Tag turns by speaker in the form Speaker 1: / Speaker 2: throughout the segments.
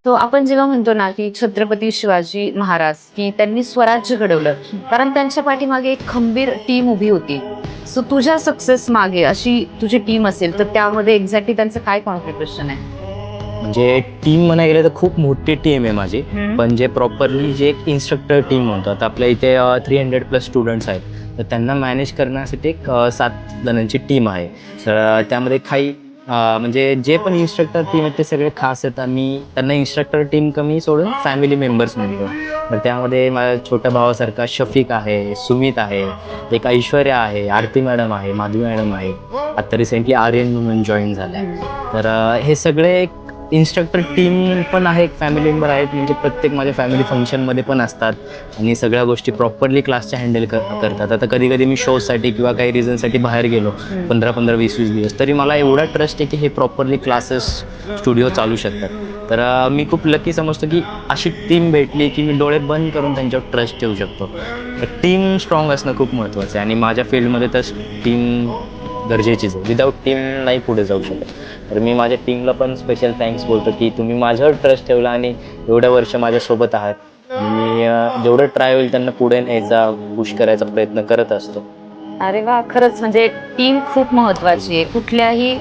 Speaker 1: तो आपण जेव्हा म्हणतो ना, की छत्रपती शिवाजी महाराज, की त्यांनी स्वराज्य घडवलं, कारण त्यांच्या पाठीमागे एक खंबीर टीम उभी होती. सो तुझ्या सक्सेस मागे अशी तुझी टीम असेल, तर त्यामध्ये एक्झॅक्टली त्यांचं काय कॉन्ट्रिब्युशन आहे?
Speaker 2: म्हणजे टीम म्हणायला गेलं तर खूप मोठी टीम आहे माझी.
Speaker 1: हं.
Speaker 2: पण जे प्रॉपरली जे एक इन्स्ट्रक्टर टीम म्हणतो. आता आपल्या इथे 300+ स्टुडंट्स आहेत. तर त्यांना मॅनेज करण्यासाठी एक 7 जणांची टीम आहे. तर त्यामध्ये काही म्हणजे जे पण इन्स्ट्रक्टर टीम आहेत ते सगळे खास आहेत आणि त्यांना इन्स्ट्रक्टर टीम कमी सोडून फॅमिली मेंबर्स म्हणतो. तर त्यामध्ये माझ्या छोट्या भावासारखा शफिक आहे, सुमित आहे, एक ऐश्वर्या आहे, आरती मॅडम आहे, माधवी मॅडम आहे. आता रिसेंटली आर्यन म्हणून जॉईन झाला तर हे सगळे एक इन्स्ट्रक्टर टीम पण आहे, एक फॅमिली मेंबर आहेत. म्हणजे प्रत्येक माझ्या फॅमिली फंक्शनमध्ये पण असतात आणि सगळ्या गोष्टी प्रॉपरली क्लासच्या हँडल करतात. आता कधी-कधी मी शोसाठी किंवा काही रिझनसाठी बाहेर गेलो 15-15, 20-20 दिवस, तरी मला एवढा ट्रस्ट आहे की हे प्रॉपरली क्लासेस, स्टुडिओ चालू शकतात. तर मी खूप लकी समजतो की अशी टीम भेटली की मी डोळे बंद करून त्यांच्यावर ट्रस्ट ठेवू शकतो. तर टीम स्ट्राँग असणं खूप महत्त्वाचं आहे आणि माझ्या फील्डमध्ये तर टीम गरजेचीच आहे. विदाऊट टीम नाही पुढे जाऊ शकत. तर मी माझ्या टीमला पण स्पेशल थँक्स बोलतो की तुम्ही माझ्यावर ट्रस्ट ठेवला आणि एवढ्या वर्ष माझ्यासोबत आहात. मी जेवढं ट्राय होईल त्यांना पुढे न्यायचा, पुश करायचा प्रयत्न करत असतो.
Speaker 1: अरे वाह! खरंच म्हणजे टीम खूप महत्त्वाची आहे. कुठल्याही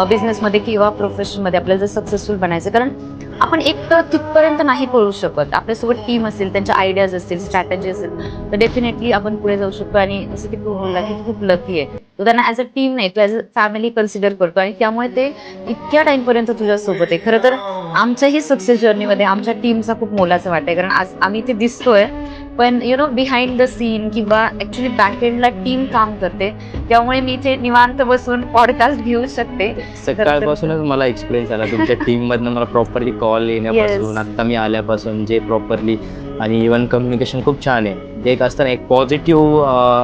Speaker 1: बिझनेसमध्ये किंवा प्रोफेशनमध्ये आपल्याला जर सक्सेसफुल बनायचं कारण आपण एकटं तिथपर्यंत नाही पळू शकत. आपल्यासोबत टीम असेल, त्यांच्या आयडियाज असतील, स्ट्रॅटेजी असेल, तर डेफिनेटली आपण पुढे जाऊ शकतो आणि जसं की तू बोलला, की तू खूप लकी आहे. तू त्यांना ॲज अ टीम नाही, तू ॲज अ फॅमिली कन्सिडर करतो आणि त्यामुळे ते इतक्या टाईमपर्यंत तुझ्यासोबत आहे. खरं तर आमच्याही सक्सेस जर्नीमध्ये आमच्या टीमचा खूप मोलाचा वाटा आहे. कारण आज आम्ही इथे दिसतोय, पण बिहाइंड द सीन किंवा ॲक्चुअली बॅक एंडला टीम काम करते. त्यामुळे मी इथे निवांत बसून पॉडकास्ट घेऊ शकते.
Speaker 2: सकाळपासूनच मला एक्सपिरियन्स आला तुमच्या टीममधनं मला प्रॉपरली कॉल
Speaker 1: येस.
Speaker 2: येण्यापासून, आत्ता मी आल्यापासून जे प्रॉपरली आणि इव्हन कम्युनिकेशन खूप छान आहे. ते एक असतं ना, एक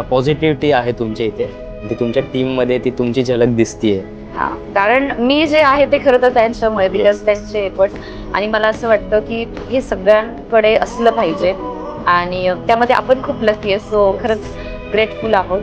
Speaker 2: पॉझिटिव्हिटी आहे तुमच्या इथे. ती तुमच्या टीममध्ये ती तुमची झलक दिसतीये.
Speaker 1: हां, कारण मी जे आहे ते खरं तर त्यांच्यामुळे
Speaker 2: Yes.
Speaker 1: बिकॉज त्यांचे एफर्ट आणि मला असं वाटतं, की हे सगळ्यांकडे असलं पाहिजे आणि त्यामध्ये आपण खूप लकी आहे. सो खरंच ग्रेटफुल आहोत.